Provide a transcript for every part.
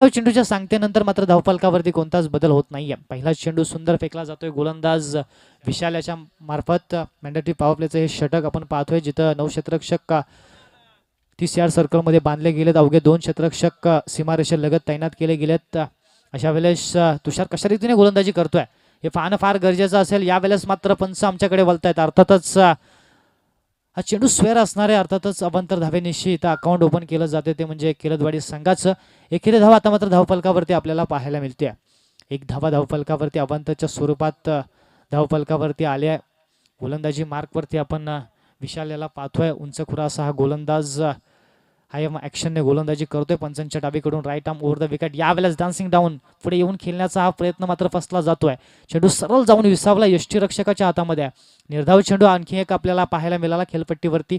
चेंडूच्या सांगतेनंतर मात्र धावफलकावरती कोणताच बदल होत नाहीये. पहिला चेंडू सुंदर फेकला जातोय. गोलंदाज विशाल याच्या मार्फत मॅन्डेटरी पॉवर प्लेचं हे षटक आपण पाहतोय, जिथं 9 क्षेत्ररक्षक 30 यार्ड सर्कलमध्ये बांधले गेलेत. अवघे 2 क्षेत्ररक्षक सीमारेषेलगत तैनात केले गेलेत. अशा वेळेस तुषार कशा रीतीने गोलंदाजी करतोय हे पाहणं फार गरजेचं असेल. यावेळेस मात्र पंच आमच्याकडे वळतायत. अर्थातच हा चेंडू स्वेअर असणारे, अर्थातच अवांतर धावेनिशी इथं अकाउंट ओपन केलं जाते, ते म्हणजे केलदवाडी संघाचं. एकेरी धाव आता मात्र धावफलकावरती आपल्याला पाहायला मिळते. एक धावा धावफलकावरती अवांतरच्या स्वरूपात धावफलकावरती आले आहे. गोलंदाजी मार्कवरती आपण विशाल याला पाहतोय. उंच खुरा असा हा गोलंदाज हाय ॲक्शनने गोलंदाजी करतोय. पंचांच्या डावीकडून right arm over the wicket. यावेळेस डान्सिंग डाऊन पुढे येऊन खेळण्याचा हा प्रयत्न मात्र फसला जातोय. चेंडू सरळ जाऊन विसावला यष्टीरक्षकाच्या हातामध्ये. निर्धाव चेंडू आणखी एक आपल्याला पाहायला मिळाला खेळपट्टीवरती.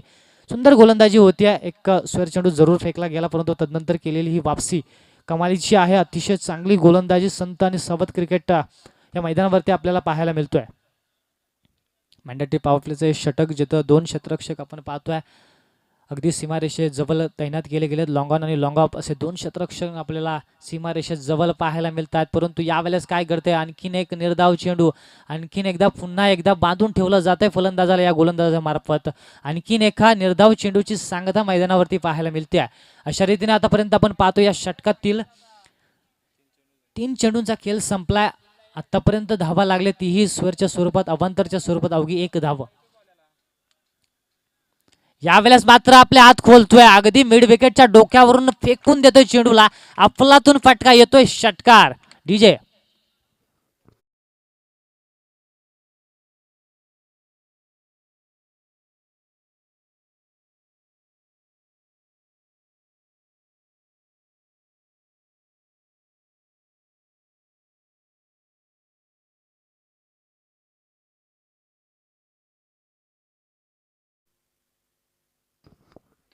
सुंदर गोलंदाजी होती. एक स्वेअर चेंडू जरूर फेकला गेला, परंतु तदनंतर केलेली ही वापसी कमालीची आहे. अतिशय चांगली गोलंदाजी संत आणि सावध क्रिकेट या मैदानावरती आपल्याला पाहायला मिळतोय. मॅन्डेटरी पॉवर प्लेचं षटक, जिथं 2 क्षेत्ररक्षक आपण पाहतोय अगदी सीमारेषे जवळ तैनात केले गेलेत. लॉंग ऑन आणि लॉंग ऑफ असे 2 क्षेत्ररक्षक आपल्याला सीमारेषेत जवळ पाहायला मिळतात. परंतु यावेळेस काय करते, आणखीन एक निर्धाव चेंडू आणखीन एकदा पुन्हा एकदा बांधून ठेवलं जात आहे फलंदाजाला या गोलंदाजामार्फत. आणखीन एका निर्धाव चेंडूची सांगता मैदानावरती पाहायला मिळते. अशा रीतीने आतापर्यंत आपण पाहतो या षटकातील 3 चेंडूंचा खेळ संपलाय. आतापर्यंत धावा लागले, तीही स्वेअरच्या स्वरूपात, अवांतरच्या स्वरूपात अवघी 1 धाव. यावेळेस मात्र आपले हात खोलतोय. अगदी मिड विकेटच्या डोक्यावरून फेकून देतोय चेंडूला. अफलातून फटका येतोय. षटकार डीजे.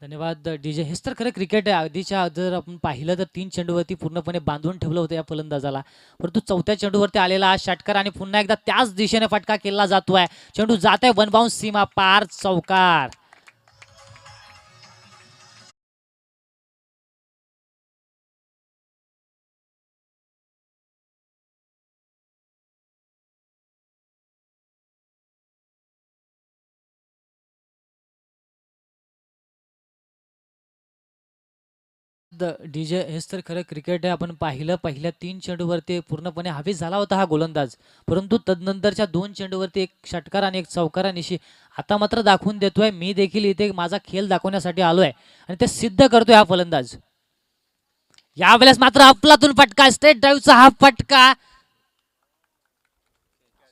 धन्यवाद डीजे. हेच तर खरं क्रिकेट आहे. अगदीच्या जर आपण पाहिलं तर 3 चेंडूवरती पूर्णपणे बांधून ठेवलं होतं या फलंदाजाला, परंतु 4थ्या चेंडूवरती आलेला हा षटकार आणि पुन्हा एकदा त्याच दिशेने फटका केला जातोय. चेंडू जात आहे वन बाउंस सीमा पार, चौकार. डीजे हेच तर खरं क्रिकेट आहे. आपण पाहिलं पहिल्या 3 चेंडूवरती पूर्णपणे हवेत झाला होता हा गोलंदाज, परंतु तदनंतरच्या 2 चेंडूवरती एक षटकार आणि एक चौकारानिशी आता मात्र दाखवून देतोय, मी देखील इथे माझा खेळ दाखवण्यासाठी आलोय आणि ते सिद्ध करतोय हा फलंदाज. यावेळेस मात्र अफलातून फटका, स्ट्रेट ड्राईव्हचा हा फटका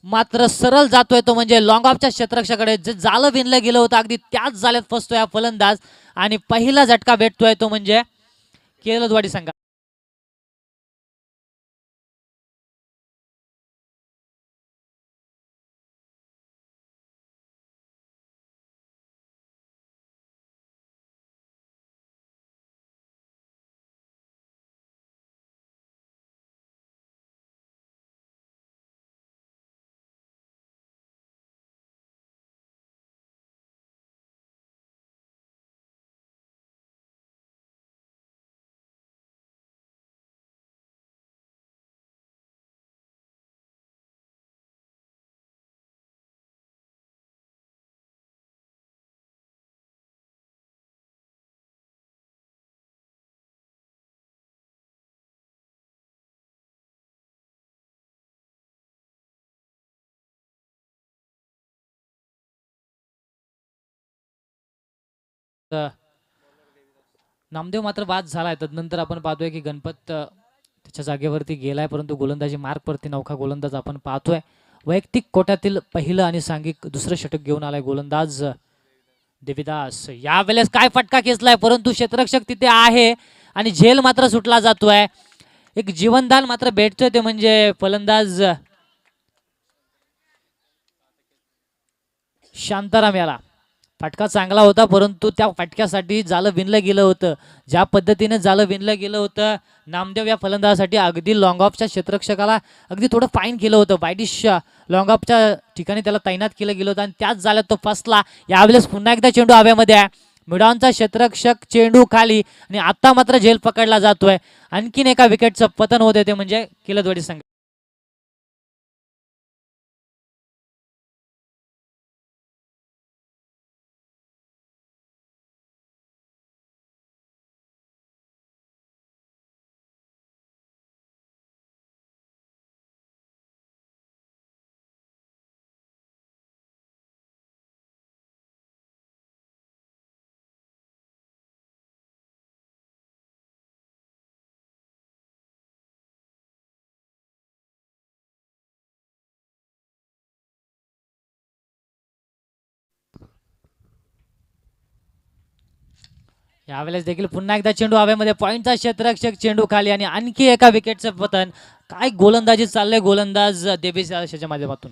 मात्र सरळ जातोय, तो म्हणजे लॉंग ऑफच्या क्षेत्ररक्षकाकडे. जे जालं विणलं गेलं होतं अगदी त्याच जाल्यात फसतोय हा फलंदाज आणि पहिला झटका भेटतोय तो म्हणजे केलदवाडी संघा. नामदेव मात्र बाद झालाय. तदनंतर आपण पाहतोय की गणपत त्याच्या जागेवरती गेलाय, परंतु गोलंदाजी मार्कवरती नौका गोलंदाज आपण पाहतोय. वैयक्तिक कोट्यातील पहिलं आणि सांघिक दुसरं षटक घेऊन आलाय गोलंदाज देवीदास. यावेळेस काय फटका खेचलाय, परंतु क्षेत्ररक्षक तिथे आहे आणि झेल मात्र सुटला जातोय. एक जीवनदान मात्र भेटतोय, ते म्हणजे फलंदाज शांताराम याला. फटका चांगला होता, परंतु त्या फटक्यासाठी जालं विणलं गेलं होतं. ज्या पद्धतीने जालं विणलं गेलं होतं, नामदेव या फलंदाजासाठी अगदी लॉंग ऑफच्या क्षेत्ररक्षकाला अगदी थोडं फाईन केलं होतं. वाईडिश लॉंग ऑफच्या ठिकाणी त्याला तैनात केलं गेलं होतं आणि त्याच जाल्यात तो फसला. यावेळेस पुन्हा एकदा चेंडू हवेमध्ये आहे मिडॉनचा क्षेत्ररक्षक चेंडू खाली आणि आता मात्र झेल पकडला जातोय. आणखीन एका विकेटचं पतन होते ते म्हणजे किलदवाडी संघ. यावेळेस देखील पुन्हा एकदा चेंडू हवेमध्ये, पॉइंटचा क्षेत्ररक्षक चेंडू खाली आणि आणखी एका विकेटचं पतन. काय गोलंदाजी चाललंय गोलंदाज देबी याच्या माध्यमातून.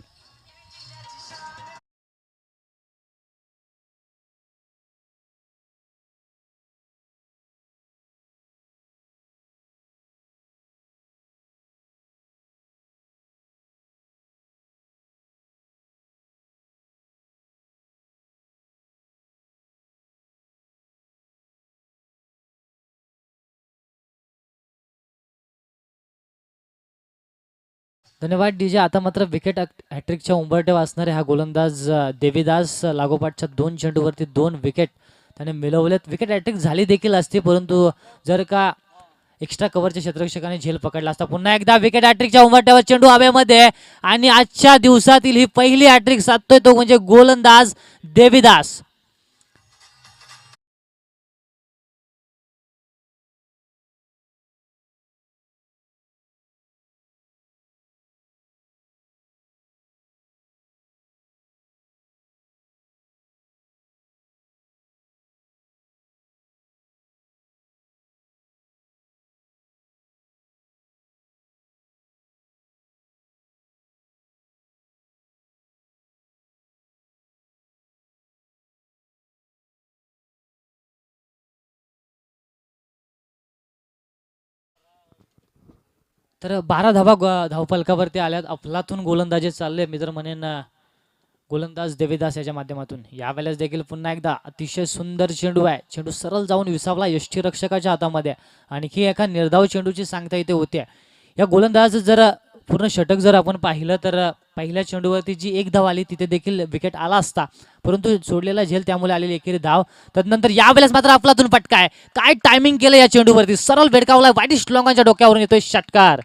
धन्यवाद डीजे. आता मात्र विकेट हॅट्रिकच्या उंबरठ्यावर असणारे हा गोलंदाज देवीदास लागोपाठच्या 2 चेंडूवरती 2 विकेट त्याने मिळवलेत. विकेट हॅट्रिक झाली देखील असती, परंतु जर का एक्स्ट्रा कव्हरच्या क्षेत्ररक्षकाने झेल पकडला असता. पुन्हा एकदा विकेट हॅट्रिकच्या उंबरठ्यावर चेंडू हवेमध्ये आणि आजच्या दिवसातील ही पहिली हॅट्रिक साधतोय तो म्हणजे गोलंदाज देवीदास. तर 12 धावा धावफलकावरती आल्यात. अफलातून गोलंदाजी चालले मी तर म्हणेन गोलंदाज देवीदास याच्या माध्यमातून. यावेळेस देखील पुन्हा एकदा अतिशय सुंदर चेंडू आहे. चेंडू सरळ जाऊन विसावला यष्टीरक्षकाच्या हातामध्ये. आणखी एका निर्धाव चेंडूची सांगता इथे होते. या गोलंदाज जर पूर्ण षटक जर आपण पाहिलं तर पहिल्या चेंडूवरती जी एक धाव आली तिथे देखील विकेट आला असता, परंतु सोडलेला झेल त्यामुळे आलेली एकेरी धाव. तदनंतर यावेळेस मात्र अफलातून फटका आहे. काय टायमिंग केलं या चेंडूवरती, सरळ भेडकावला. वाईट श्लोकांच्या डोक्यावरून येतोय षटकार.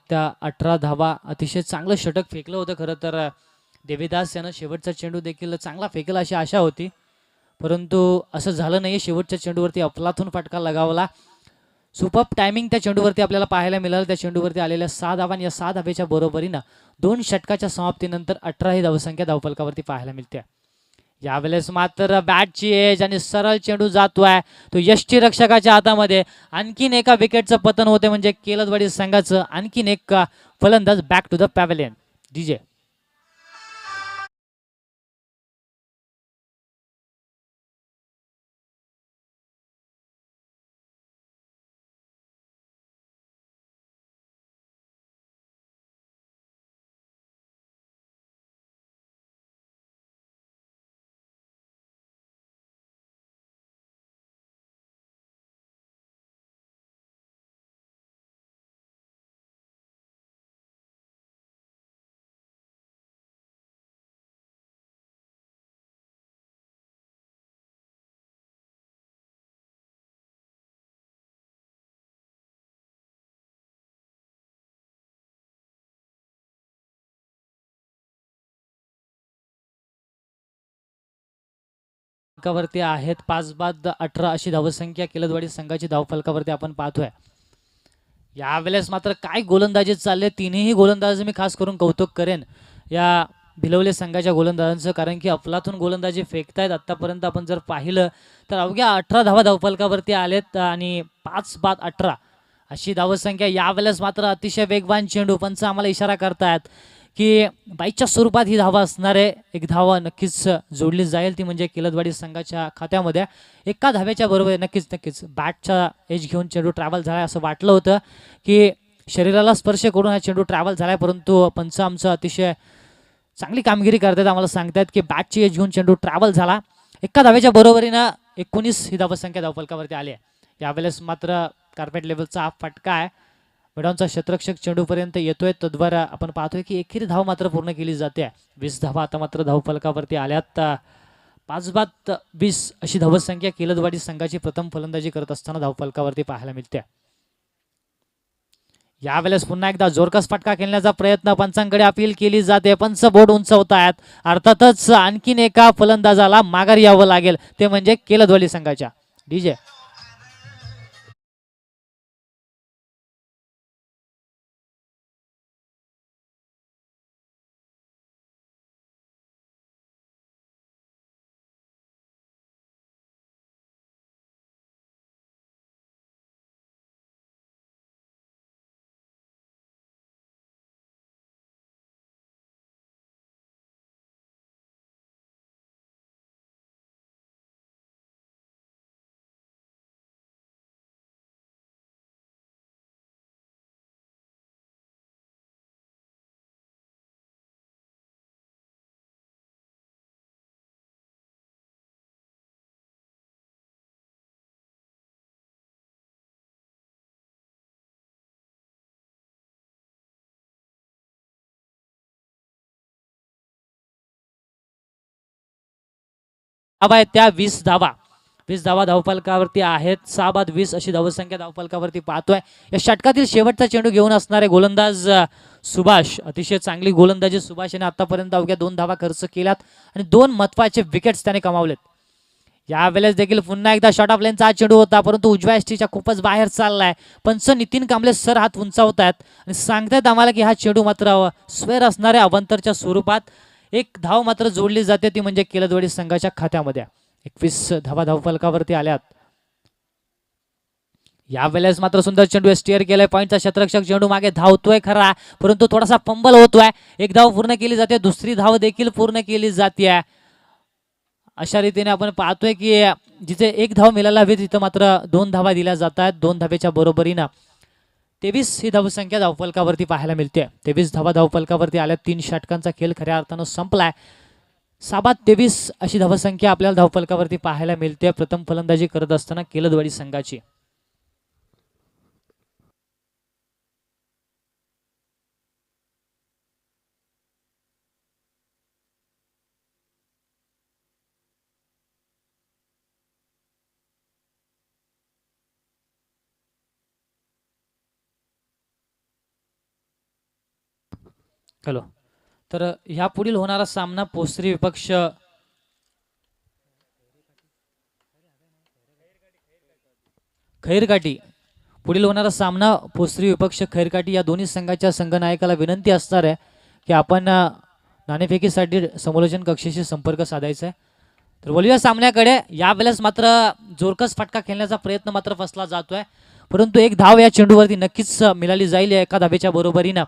त्या 18 धावा, अतिशय चांगलं षटक फेकलं होतं खरं तर. देवीदास यानं शेवटचा चेंडू देखील चांगला फेकेल अशी आशा होती, परंतु असं झालं नाही. शेवटच्या चेंडूवरती अफलातून फटका लगावला. सुपर टायमिंग त्या चेंडूवरती आपल्याला पाहायला मिळालं. त्या चेंडूवरती आलेल्या 6 धावा, या 6 धावेच्या बरोबरीनं 2 षटकाच्या समाप्तीनंतर 18 ही धावसंख्या धावफलकावरती पाहायला मिळते. यावेळेस मात्र बॅटची एज आणि सरळ चेंडू जातोय तो यष्टी रक्षकाच्या हातामध्ये. आणखीन एका विकेटचं पतन होते म्हणजे केलदवाडी संघाचं. आणखीन एक फलंदाज बॅक टू द पॅव्हलियन. डीजे. फलकावरती आहेत 5 बाद 18 अशी धावसंख्या केलदवाडी संघाची धावफलकावरती आपण पाहतोय. यावेळेस मात्र काय गोलंदाजी चालले, तिन्ही गोलंदाज मी खास करून कौतुक करेन या भिलवले संघाच्या गोलंदाजांचं, कारण की अफलातून गोलंदाजी फेकतायत. आतापर्यंत आपण जर पाहिलं तर अवघ्या 18 धावा धावफलकावरती आलेत आणि 5 बाद 18 अशी धावसंख्या. यावेळेस मात्र अतिशय वेगवान चेंडू, पंच आम्हाला इशारा करतायत की बाईच्या स्वरूपात ही धावा असणार आहे. एक धावा नक्कीच जोडली जाईल, ती म्हणजे केलदवाडी संघाच्या खात्यामध्ये. एका धाव्याच्या बरोबर नक्कीच बॅटचा एज घेऊन चेंडू ट्रॅव्हल झाला असं वाटलं होतं की शरीराला स्पर्श करून हा चेंडू ट्रॅव्हल झालाय, परंतु पंच आमचं अतिशय चांगली कामगिरी करतात. आम्हाला सांगतायत की बॅटची एज घेऊन चेंडू ट्रॅव्हल झाला. एका धाव्याच्या बरोबरीनं 19 ही धावसंख्या धावफलकावरती आली आहे. यावेळेस मात्र कार्पेट लेवलचा हा फटका आहे, मिडॉनचा क्षेत्ररक्षक चेंडूपर्यंत येतोय. तद्वार आपण पाहतोय की एकेरी धाव मात्र पूर्ण केली जाते. 20 धावा आता मात्र धावफलकावरती आल्यात. 5 बाद 20 अशी धावसंख्या केलदवाडी संघाची प्रथम फलंदाजी करत असताना धावफलकावरती पाहायला मिळते. यावेळेस पुन्हा एकदा जोरकस फटका खेळण्याचा प्रयत्न, पंचांकडे अपील केली जाते. पंच बोर्ड उंचवतायत. अर्थातच आणखीन एका फलंदाजाला माघारी यावं लागेल, ते म्हणजे केलदवाडी संघाच्या डीजे. धावा आहेत त्या 20 धावा. 20 धावा धावफलकावरती आहेत. 6 बाद 20 अशी धावसंख्या धावफलकावरती पाहतोय. या षटकातील शेवटचा चेंडू घेऊन असणारे गोलंदाज सुभाष, अतिशय चांगली गोलंदाजी सुभाष याने आतापर्यंत अवघ्या 2 धावा खर्च केल्यात आणि 2 महत्वाचे विकेट्स त्याने कमावलेत. यावेळेस देखील पुन्हा एकदा शॉर्ट ऑफ लेनचा चेंडू होता, परंतु उजव्या एसटीच्या खूपच बाहेर चाललाय. पंच नितीन कांबळे सर हात उंचावतायत आणि सांगतायत आम्हाला की हा चेंडू मात्र स्वेर असणाऱ्या अवंतरच्या स्वरूपात. एक धाव मात्र जोडली जाते, ती म्हणजे केलदवाडी संघाच्या खात्यामध्ये. 21 धावा धावफलकावरती आल्यात. यावेळेस मात्र सुंदर चेंडू स्टीअर केलाय. पॉईंटचा क्षेत्ररक्षक चेंडू मागे धावतोय खरा, परंतु थोडासा फंबल होतोय. एक धाव पूर्ण केली जाते, दुसरी धाव देखील पूर्ण केली जाते. अशा रीतीने आपण पाहतोय की जिथे एक धाव मिळायला हवी तिथं मात्र 2 धावा दिल्या जात आहेत. 2 धावेच्या बरोबरीनं 23 ही धावसंख्या धावफलकावरती पाहायला मिळते. 23 धावा धावफलकावरती आल्या. 3 षटकांचा खेळ खऱ्या अर्थानं संपलाय. 6 बाद 23 अशी धावसंख्या आपल्याला धावफलकावरती पाहायला मिळते प्रथम फलंदाजी करत असताना केलदवाडी संघाची. हॅलो. तर ह्या पुढील होणारा सामना पोसरी विपक्ष खैरकाठी, पुढील होणारा सामना पोसरी विपक्ष खैरकाठी या दोन्ही संघाच्या संघनायकाला विनंती असणार आहे की आपण नाणेफेकीसाठी समालोचन कक्षेशी संपर्क साधायचा आहे. तर बोलूया सामन्याकडे. यावेळेस मात्र जोरकस फटका खेळण्याचा प्रयत्न मात्र फसला जातोय, परंतु एक धाव या चेंडूवरती नक्कीच मिळाली जाईल. एका धावेच्या बरोबरीनं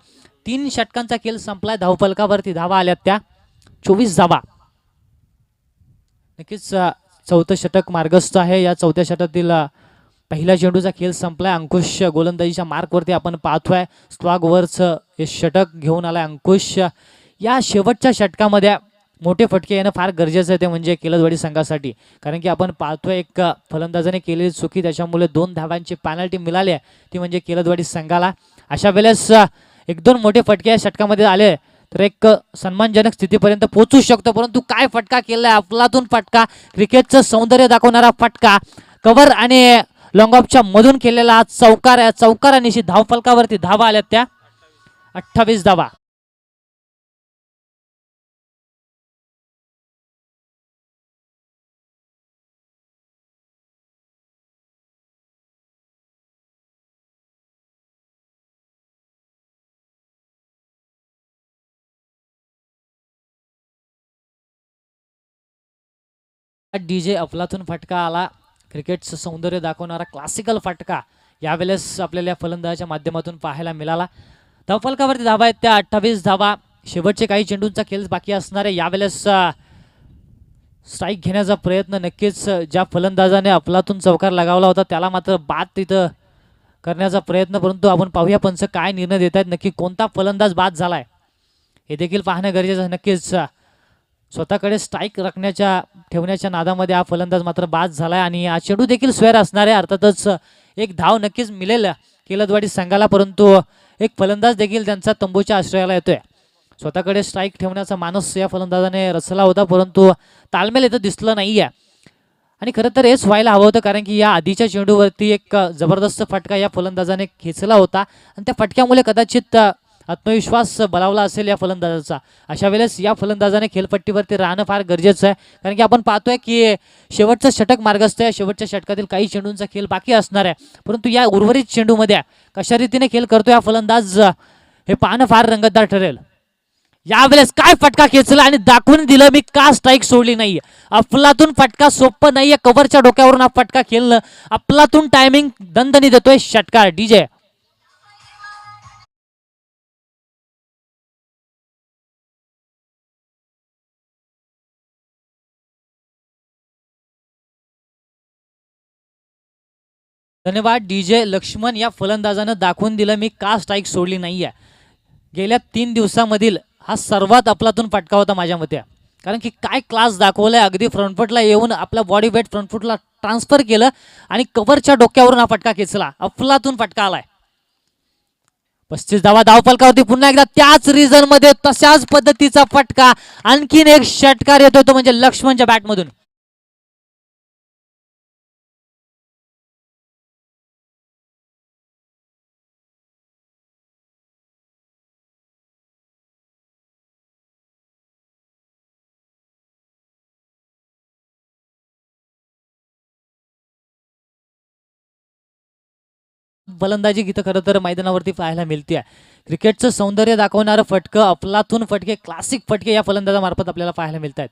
3 षटकांचा खेळ संपलाय. धावफलकावरती धावा आल्यात त्या 24 धावा. नक्कीच चौथं षटक मार्गस्थ आहे. या चौथ्या षटकातील पहिल्या चेंडूचा खेळ संपलाय. अंकुश गोलंदाजीच्या मार्कवरती आपण पाहतोय. स्लॉग ओव्हरचं हे षटक घेऊन आलाय अंकुश. या शेवटच्या षटकामध्ये मोठे फटके येणं फार गरजेचं आहे, ते म्हणजे केलदवाडी संघासाठी, कारण की आपण पाहतोय एक फलंदाजाने केलेली चुकी, त्याच्यामुळे 2 धावांची पेनल्टी मिळाली आहे, ती म्हणजे केलदवाडी संघाला. अशा वेळेस 1-2 मोठे फटके या षटकामध्ये आले तर एक सन्मानजनक स्थितीपर्यंत पोहोचू शकतो. परंतु काय फटका केलाय, अफलातून फटका, क्रिकेटचं सौंदर्य दाखवणारा फटका. कव्हर आणि लॉंग ऑफच्या मधून केलेला चौकारानिशी धावफलकावरती धावा आल्यात त्या 28 धावा. डीजे अफलातून फटका आला. क्रिकेटचं सौंदर्य दाखवणारा क्लासिकल फटका यावेळेस आपल्याला या फलंदाजाच्या माध्यमातून पाहायला मिळाला. धावफलकावरती धावा आहेत त्या 28 धावा. शेवटचे काही चेंडूंचा खेळ बाकी असणार आहे. यावेळेस स्ट्राईक घेण्याचा प्रयत्न नक्कीच ज्या फलंदाजाने अफलातून चौकार लगावला होता त्याला मात्र बाद तिथं करण्याचा प्रयत्न, परंतु आपण पाहूया पंच काय निर्णय देत आहेत. नक्की कोणता फलंदाज बाद झालाय हे देखील पाहणं गरजेचं आहे. नक्कीच स्वतःकडे स्ट्राईक ठेवण्याच्या नादामध्ये हा फलंदाज मात्र बाद झालाय आणि हा चेंडू देखील स्वेअर असणार आहे. अर्थातच एक धाव नक्कीच मिळेल किलदवाडी संघाला, परंतु एक फलंदाज देखील त्यांचा तंबूच्या आश्रयाला येतोय. स्वतःकडे स्ट्राईक ठेवण्याचा मानस या फलंदाजाने रचला होता, परंतु तालमेल इथं दिसलं नाहीये आणि खरं तर हेच व्हायला हवं होतं, कारण की या आधीच्या चेंडूवरती एक जबरदस्त फटका या फलंदाजाने खेचला होता आणि त्या फटक्यामुळे कदाचित आत्मविश्वास बळावला असेल या फलंदाजाचा. अशा वेळेस या फलंदाजाने खेळपट्टीवरती राहणं फार गरजेचं आहे, कारण की आपण पाहतोय की शेवटचं षटक मार्गस्थ आहे. शेवटच्या षटकातील काही चेंडूंचा खेळ बाकी असणार आहे, परंतु या उर्वरित चेंडूमध्ये कशा रीतीने खेळ करतोय हा फलंदाज हे पाहणं फार रंगतदार ठरेल. यावेळेस काय फटका खेचला आणि दाखवून दिलं मी का स्ट्राईक सोडली नाही. अफलातून फटका सोपं नाहीये. कव्हरच्या डोक्यावरून हा फटका खेळणं. अफलातून टायमिंग दणदणी देतोय षटकार डीजे. धन्यवाद डीजे लक्ष्मण. या फलंदाजानं दाखवून दिलं मी का स्ट्राईक सोडली नाहीये. गेल्या 3 दिवसामधील हा सर्वात अफलातून फटका होता माझ्या मते, कारण की काय क्लास दाखवलाय. अगदी फ्रंटफुटला येऊन आपला बॉडी वेट फ्रंटफुटला ट्रान्सफर केलं आणि कव्हरच्या डोक्यावरून हा फटका खेचला. अफलातून फटका आलाय. 35 धावा धावफलकावरती पुन्हा एकदा त्याच रिझन मध्ये तशाच पद्धतीचा फटका. आणखीन एक षटकार येतोय तो म्हणजे लक्ष्मणच्या बॅटमधून. फलंदाजी इथं खरं तर मैदानावरती पाहायला मिळते. क्रिकेटचं सौंदर्य दाखवणारं फटकं, अफलातून फटके, क्लासिक फटके या फलंदाजामार्फत आपल्याला पाहायला मिळत आहेत.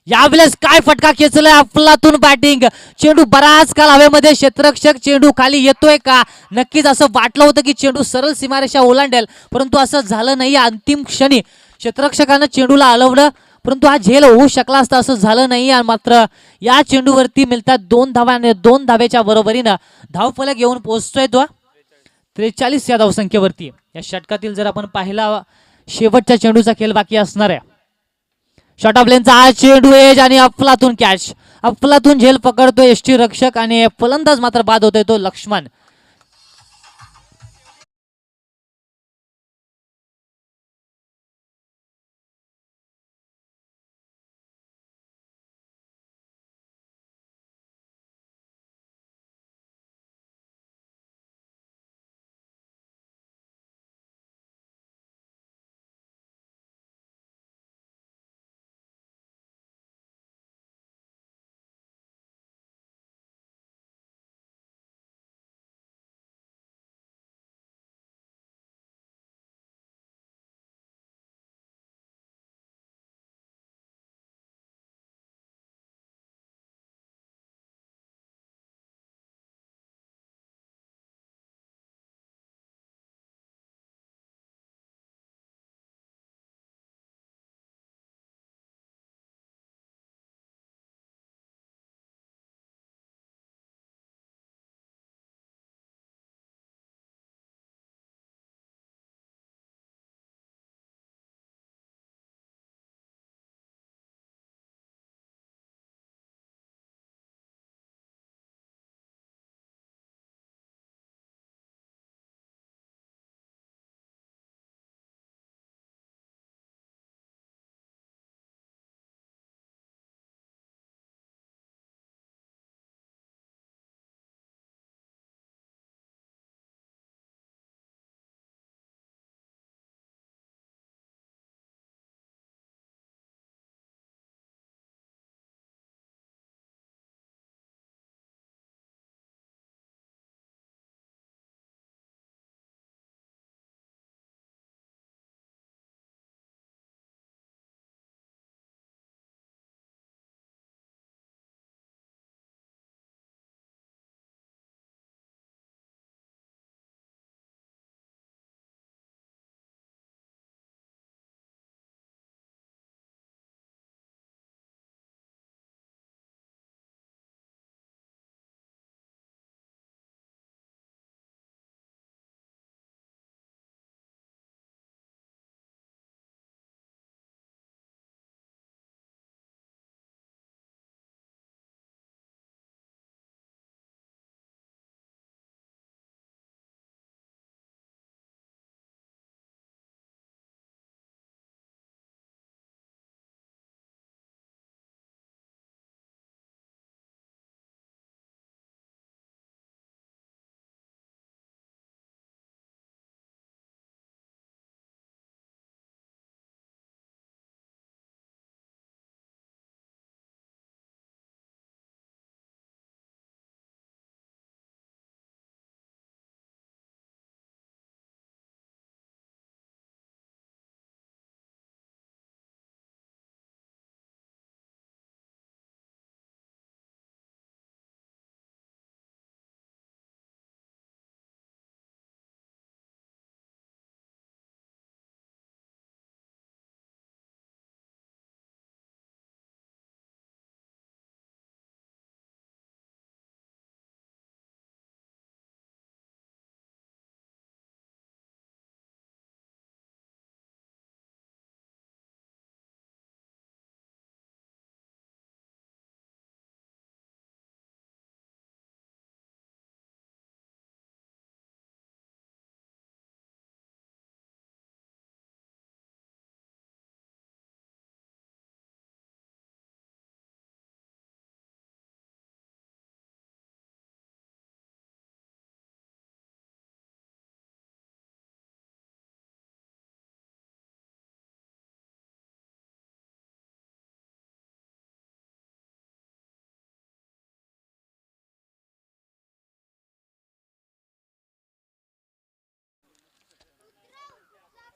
यावेळेस काय फटका खेचलाय. अफलातून बॅटिंग. चेंडू बराच काल हवेमध्ये. क्षेत्ररक्षक चेंडू खाली येतोय का. नक्कीच असं वाटलं होतं की चेंडू सरळ सीमारेषा ओलांडेल, परंतु असं झालं नाही. अंतिम क्षणी क्षेत्ररक्षकानं चेंडूला हलवलं, परंतु हा झेल होऊ शकला असता, असं झालं नाही. आणि मात्र या चेंडूवरती मिळतात 2 धावा आणि 2 धावेच्या बरोबरीनं धावफलक घेऊन पोहोचतोय तो 43 या धावसंख्येवरती. या षटकातील जर आपण पाहिला शेवटच्या चेंडूचा खेळ बाकी असणार आहे. शॉर्ट ऑफ लेनचा हा चेंडू एज आणि अफलातून कॅच. अफलातून झेल पकडतोय यष्टी रक्षक आणि फलंदाज मात्र बाद होतोय तो लक्ष्मण.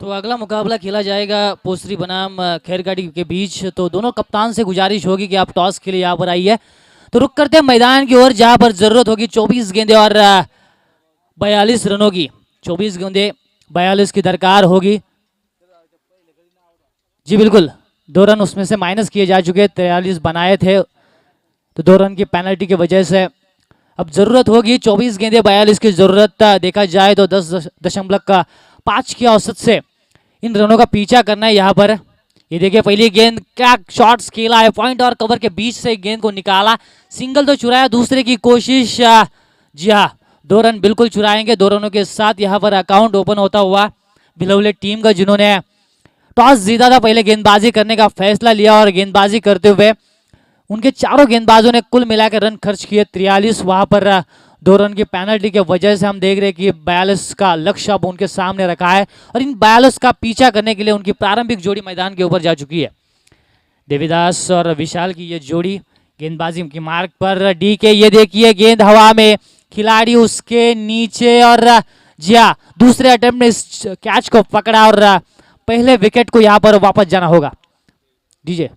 तो अगला मुकाबला खेला जाएगा पोसरी बनाम खैरगाड़ी के बीच। तो दोनों कप्तान से गुजारिश होगी कि आप टॉस के लिए यहाँ पर आइए। तो रुक करते हैं मैदान की ओर, जहां पर जरूरत होगी 24 गेंदे और 42 रनों की। 24 गेंदे 42 की दरकार होगी। जी बिल्कुल, 2 रन उसमें से माइनस किए जा चुके, 43 बनाए थे, तो 2 रन की पेनल्टी की वजह से अब जरूरत होगी 24 गेंदे 42 की जरूरत। देखा जाए तो 10.5 की औसत से इन रनों का पीछा करना है यहाँ पर। ये देखिए पहली गेंद, क्या शॉट्स खेला है, पॉइंट और कवर के बीच से गेंद को निकाला, सिंगल तो चुराया, दूसरे की कोशिश। जी हाँ, 2 रन बिल्कुल चुराएंगे। 2 रनों के साथ यहाँ पर अकाउंट ओपन होता हुआ बिलवले टीम का, जिन्होंने टॉस जीता था, पहले गेंदबाजी करने का फैसला लिया और गेंदबाजी करते हुए उनके चारों गेंदबाजों ने कुल मिलाकर रन खर्च किए 43। वहां पर 2 रन की पेनल्टी की वजह से हम देख रहे हैं कि 42 का लक्ष्य अब उनके सामने रखा है और इन 42 का पीछा करने के लिए उनकी प्रारंभिक जोड़ी मैदान के ऊपर जा चुकी है। देवीदास और विशाल की ये जोड़ी गेंदबाजी की मार्ग पर। डी के, ये देखिए गेंद हवा में, खिलाड़ी उसके नीचे, और जी हाँ, दूसरे अटेम्प्ट में इस कैच को पकड़ा और पहले विकेट को यहाँ पर वापस जाना होगा। डीजे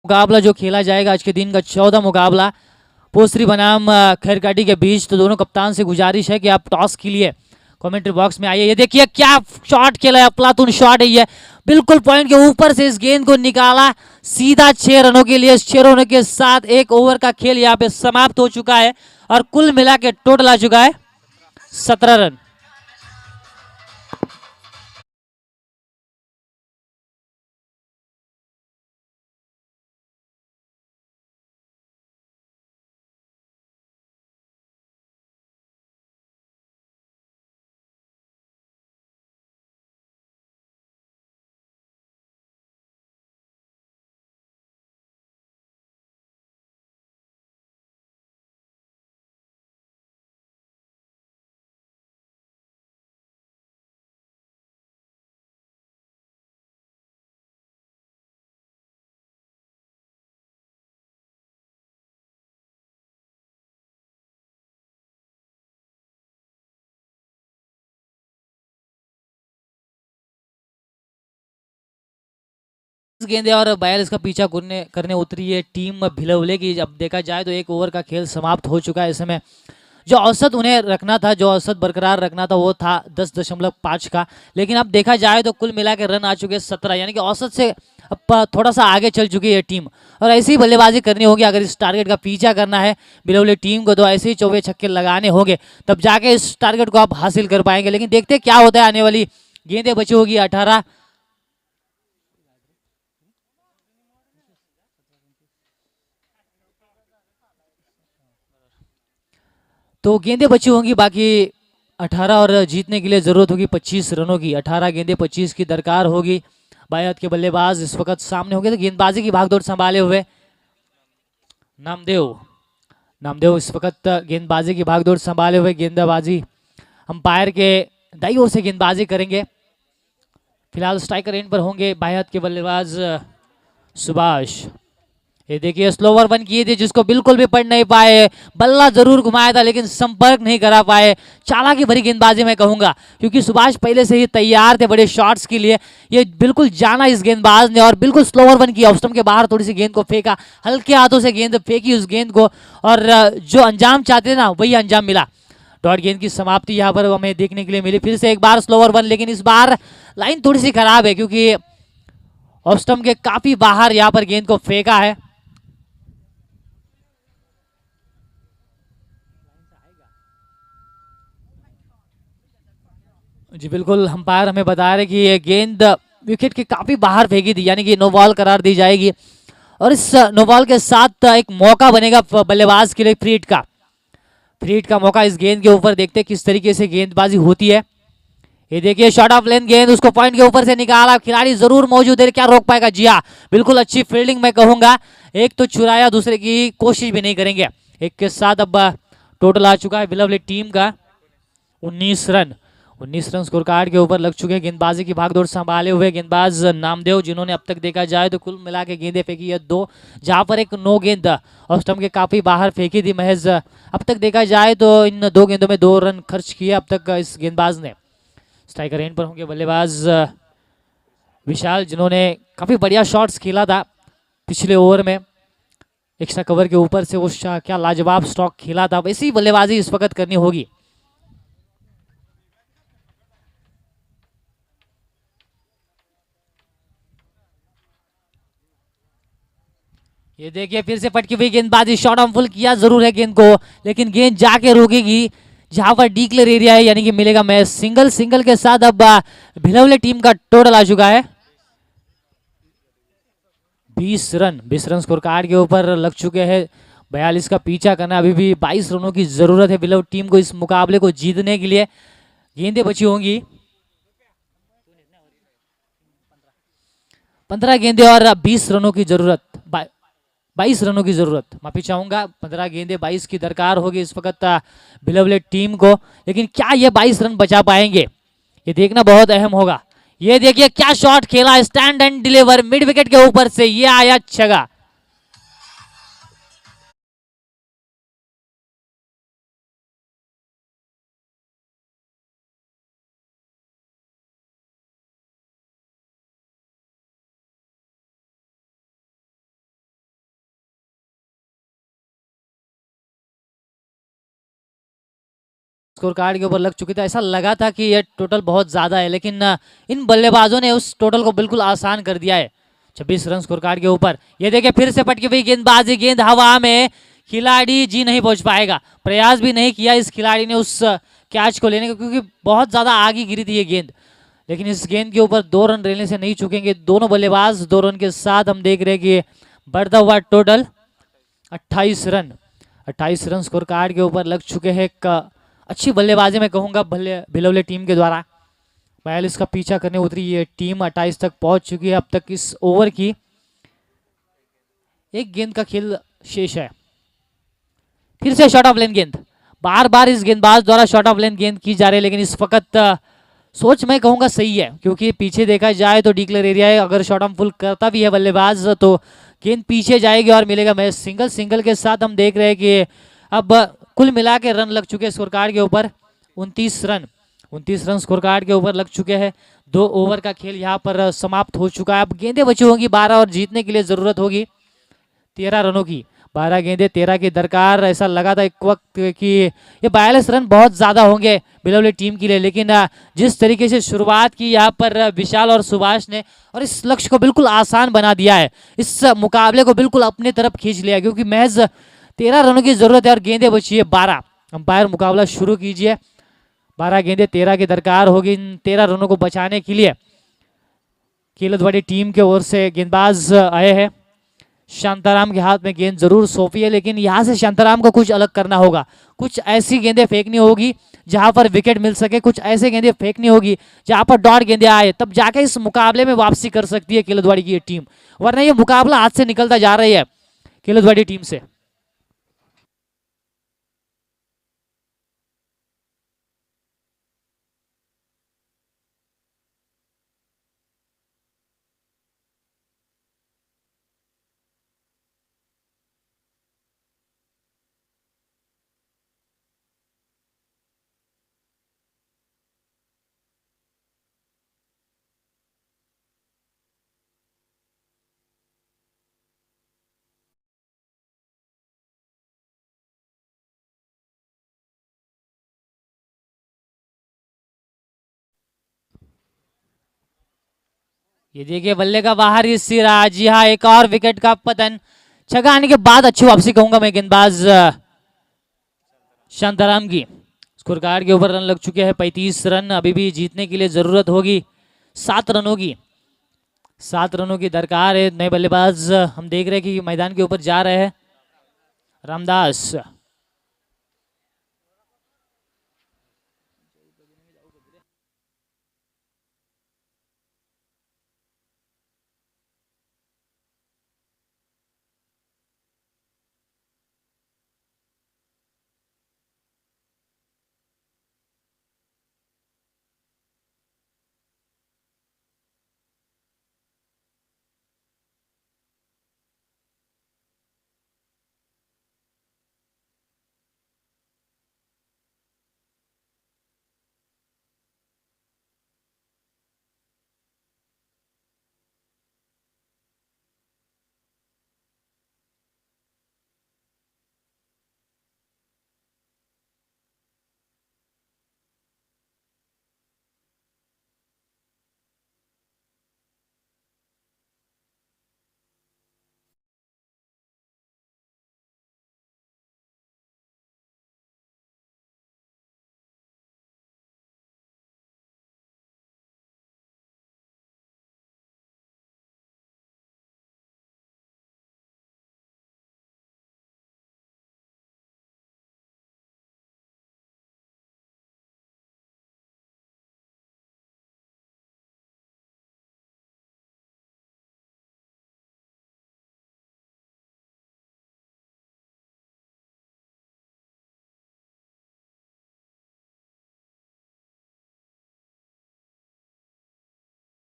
मुकाबला जो खेला जाएगा आज के दिन का 14 मुकाबला पोसरी बनाम खैरकाटी के बीच। तो दोनों कप्तान से गुजारिश है कि आप टॉस के लिए कमेंट्री बॉक्स में आइए। ये देखिए क्या शॉट खेला है, अफलातून शॉट है ये, बिल्कुल पॉइंट के ऊपर से इस गेंद को निकाला, सीधा 6 रनों के लिए। 6 रनों के साथ एक ओवर का खेल यहाँ पे समाप्त हो चुका है और कुल मिला के टोटल आ चुका है 17 रन। गेंदे और 42 का पीछा करने करने उतरी है टीम भिलवले की। अब देखा जाए तो एक ओवर का खेल समाप्त हो चुका है। इस समय जो औसत उन्हें रखना था, जो औसत बरकरार रखना था वो था 10.5 का, लेकिन अब देखा जाए तो कुल मिला के रन आ चुके हैं 17, यानी कि औसत से अब थोड़ा सा आगे चल चुकी है टीम। और ऐसी ही बल्लेबाजी करनी होगी अगर इस टारगेट का पीछा करना है भिलवले टीम को, तो ऐसे ही चौके छक्के लगाने होंगे, तब जाके इस टारगेट को आप हासिल कर पाएंगे। लेकिन देखते क्या होता है, आने वाली गेंदें बची होगी 18, तो गेंदें बची होंगी बाकी 18, और जीतने के लिए जरूरत होगी 25 रनों की। 18 गेंदें 25 की दरकार होगी। बाएं हाथ के बल्लेबाज इस वक्त सामने होंगे, तो गेंदबाजी की भागदौड़ संभाले हुए नामदेव नामदेव इस वक्त गेंदबाजी की भागदौड़ संभाले हुए गेंदबाजी अंपायर के दाईं ओर से गेंदबाजी करेंगे। फिलहाल स्ट्राइकर एंड पर होंगे बाएं हाथ के बल्लेबाज सुभाष। ये देखिए स्लोवर वन किए थे जिसको बिल्कुल भी पढ़ नहीं पाए, बल्ला जरूर घुमाया था लेकिन संपर्क नहीं करा पाए। चालाकी भरी गेंदबाजी मैं कहूंगा, क्योंकि सुभाष पहले से ही तैयार थे बड़े शॉट्स के लिए। ये बिल्कुल जाना इस गेंदबाज ने और बिल्कुल स्लोवर वन किया, ऑफ स्टंप के बाहर थोड़ी सी गेंद को फेंका, हल्के हाथों से गेंद फेंकी उस गेंद को, और जो अंजाम चाहते थे ना वही अंजाम मिला। डॉट गेंद की समाप्ति यहाँ पर हमें देखने के लिए मिली। फिर से एक बार स्लोवर वन, लेकिन इस बार लाइन थोड़ी सी खराब है क्योंकि ऑफ स्टंप के काफी बाहर यहाँ पर गेंद को फेंका है। जी बिल्कुल, अंपायर हमें बता रहे कि ये गेंद विकेट के काफी बाहर फेंकी थी, यानी कि नो बॉल करार दी जाएगी। और इस नो बॉल के साथ एक मौका बनेगा बल्लेबाज के लिए फ्री हिट का मौका इस गेंद के ऊपर। देखते हैं किस तरीके से गेंदबाजी होती है। ये देखिए शॉट ऑफ लेंथ गेंद, उसको पॉइंट के ऊपर से निकाला, खिलाड़ी जरूर मौजूद है, क्या रोक पाएगा? जी हाँ, बिल्कुल अच्छी फील्डिंग मैं कहूंगा। एक तो चुराया, दूसरे की कोशिश भी नहीं करेंगे। एक के साथ अब टोटल आ चुका है भिलवले टीम का 19 रन। 19 रन स्कोर कार्ड के ऊपर लग चुके हैं। गेंदबाजी की भागदौड़ संभाले हुए गेंदबाज नामदेव, जिन्होंने अब तक देखा जाए तो कुल मिला के गेंदें फेंकी है 2, जहां पर एक नो गेंद ऑफ स्टंप के काफी बाहर फेंकी थी महज। अब तक देखा जाए तो इन 2 गेंदों में 2 रन खर्च किए अब तक इस गेंदबाज ने। स्ट्राइकर एंड पर होंगे बल्लेबाज विशाल, जिन्होंने काफी बढ़िया शॉट्स खेला था पिछले ओवर में। एक्स्ट्रा कवर के ऊपर से वो क्या लाजवाब स्ट्रोक खेला था, वैसी बल्लेबाजी इस वक्त करनी होगी। ये देखिए फिर से पटकी हुई गेंदबाजी, शॉट ऑन फुल किया जरूर है गेंद को, लेकिन गेंद जाके रुकेगी जहां पर डिक्लेयर एरिया है, यानी कि मिलेगा मैच। सिंगल के साथ अब भिलवले टीम का टोटल आ चुका है 20 रन। 20 रन स्कोर कार्ड के ऊपर लग चुके हैं। 42 का पीछा करना, अभी भी 22 रनों की जरूरत है भिलवले टीम को इस मुकाबले को जीतने के लिए। गेंदें बची होंगी 15 गेंदें और 20 रनों की जरूरत, 22 रनों की जरूरत, माफी चाहूंगा। 15 गेंदे 22 की दरकार होगी इस वक्त भिलवले टीम को, लेकिन क्या ये 22 रन बचा पाएंगे ये देखना बहुत अहम होगा। ये देखिए क्या शॉट खेला, stand and deliver mid wicket के ऊपर से, ये आया छगा। स्कोर कार्ड के ऊपर लग चुकी थी, ऐसा लगा था कि ये टोटल बहुत ज्यादा है, लेकिन इन बल्लेबाजों ने उस टोटल को बिल्कुल आसान कर दिया है। 26 रन स्कोर कार्ड के ऊपर। ये देखिए फिर से पटकी हुई गेंदबाजी, गेंद हवा में, खिलाड़ी जी नहीं पहुंच पाएगा। प्रयास भी नहीं किया इस खिलाड़ी ने उस कैच को लेने का, क्योंकि बहुत ज्यादा आगे गिरी थी ये गेंद। लेकिन इस गेंद के ऊपर 2 रन रेलने से नहीं चुकेंगे दोनों बल्लेबाज। 2 रन के साथ हम देख रहे हैं कि बढ़ता हुआ total 28 run. 28 run score card के ऊपर लग चुके हैं। अच्छी बल्लेबाजी मैं कहूंगा भिलवले टीम के द्वारा। 42 का पीछा करने उतरी ये टीम 28 तक पहुंच चुकी है अब तक इस ओवर की। एक गेंद का खेल शेष है। फिर से शॉट ऑफ लेन गेंद, बार बार इस गेंदबाज द्वारा शॉट ऑफ लेन गेंद की जा रही है, लेकिन इस वक्त सोच मैं कहूंगा सही है, क्योंकि पीछे देखा जाए तो डिक्लेयर एरिया है। अगर शॉट ऑफ फुल करता भी है बल्लेबाज तो गेंद पीछे जाएगी और मिलेगा मैच। सिंगल के साथ हम देख रहे हैं कि अब कुल मिला के रन लग चुके हैं स्कोर कार्ड के ऊपर 29 रन। 29 रन स्कोर कार्ड के ऊपर लग चुके हैं। 2 ओवर का खेल यहाँ पर समाप्त हो चुका है। अब गेंदें बची होंगी 12 और जीतने के लिए जरूरत होगी 13 रनों की। 12 गेंदे 13 की दरकार। ऐसा लगा था एक वक्त कि ये 42 रन बहुत ज्यादा होंगे बिलवली टीम के लिए, लेकिन जिस तरीके से शुरुआत की यहाँ पर विशाल और सुभाष ने, और इस लक्ष्य को बिल्कुल आसान बना दिया है, इस मुकाबले को बिल्कुल अपनी तरफ खींच लिया, क्योंकि महज 13 रनों की जरूरत है और गेंदें बची है 12। अंपायर मुकाबला शुरू कीजिए। 12 गेंदे 13 की दरकार होगी इन 13 रनों को बचाने के लिए। किलतवाड़ी टीम के ओर से गेंदबाज आए हैं। शांताराम के हाथ में गेंद जरूर सौंपी है, लेकिन यहां से शांताराम को कुछ अलग करना होगा। कुछ ऐसी गेंदें फेंकनी होगी जहां पर विकेट मिल सके, कुछ ऐसे गेंदें फेंकनी होगी जहां पर डॉट गेंदें आए, तब जाके इस मुकाबले में वापसी कर सकती है किलतवाड़ी की ये टीम, वरना ये मुकाबला हाथ से निकलता जा रही है किलतवाड़ी टीम से। ये देखिए बल्ले का बाहर ही सिरा। जी हाँ, एक और विकेट का पतन। छक्का आने के बाद अच्छी वापसी कहूंगा मैं गेंदबाज शांताराम की। स्कोर कार्ड के ऊपर रन लग चुके हैं 35 रन। अभी भी जीतने के लिए जरूरत होगी 7 रनों की। 7 रनों की दरकार है। नए बल्लेबाज हम देख रहे हैं कि मैदान के ऊपर जा रहे हैं। रामदास,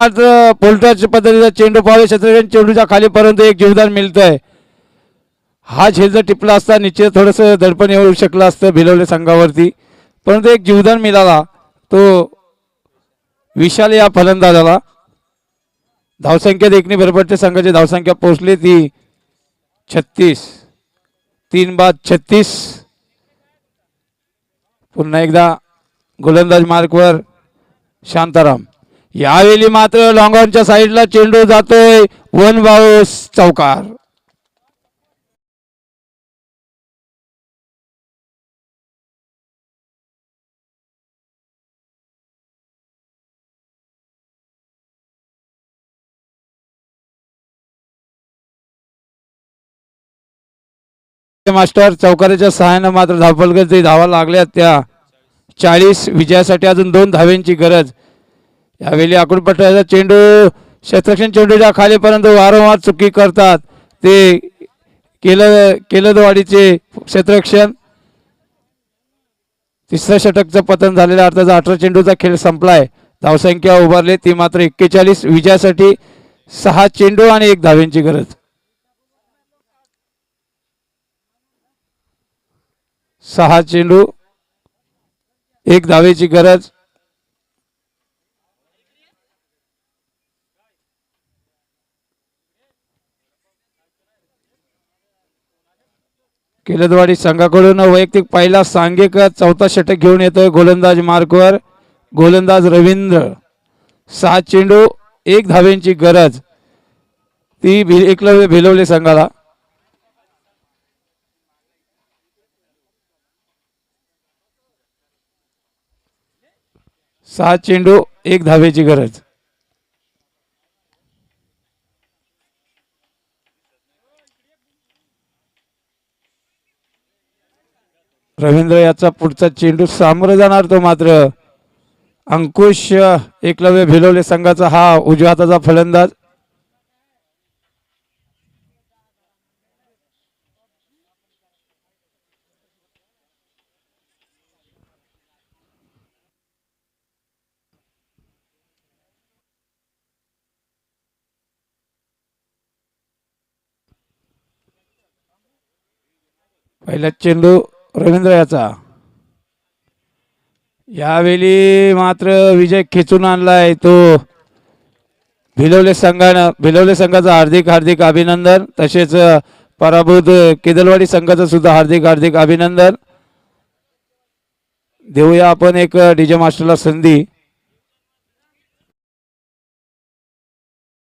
मात्र पोलटच पद्धतीचा चेंडू पाहावे शत्रुघ्न चेंडूच्या खालीपर्यंत एक जीवदान मिळतंय. हा झेल जर टिपला असता निश्चित थोडस दडपण येऊ शकलं असतं भिलवले संघावरती, परंतु एक जीवदान मिळाला तो विशाल या फलंदाजाला. धावसंख्या देखणी बरोबरच्या संघाची धावसंख्या पोहोचली ती 36. 3 बाद 36. पुन्हा एकदा गोलंदाज मार्कवर शांताराम. यावेळी मात्र लॉंग ऑनच्या साईडला चेंडू जातोय वन बाउस चौकार. मास्टर चौकाराच्या सहाय्याने मात्र धावफलक जे धावा लागल्या त्या 40 विजयासाठी अजून 2 धाव्यांची गरज. यावेळी आकडून पटलाचा चेंडू शतरक्षण चेंडूच्या खालीपर्यंत वारंवार चुकी करतात ते केलदवाडीचे क्षेत्ररक्षण. तिसऱ्या षटकचं पतन झालेलं अर्थाचा 18 चेंडूचा खेळ संपलाय. धावसंख्या उभारली ती मात्र 41. विजयासाठी 6 चेंडू आणि 1 धाव्यांची गरज. 6 चेंडू 1 धावेची गरज. केलदवाडी संघाकडून वैयक्तिक पहिला सांघिक चौथा षटक घेऊन येतोय गोलंदाज मार्कवर गोलंदाज रवींद्र. 6 चेंडू 1 धावेंची गरज ती एकलव्य भिलवले संघाला. सहा चेंडू 1 धावेची गरज. रवींद्र याचा पुढचा चेंडू सामोरं जाणार तो मात्र अंकुश एकलव्य भिलवले संघाचा हा उजव्या हाताचा फलंदाज. पहिला चेंडू रवींद्र याचा. यावेळी मात्र विजय खेचून आणलाय तो भिलवले संघानं. भिलवले संघाचं हार्दिक हार्दिक अभिनंदन. तसेच पराभूत केदलवाडी संघाचं सुद्धा हार्दिक हार्दिक अभिनंदन. देऊया आपण एक डीजे मास्टरला संधी.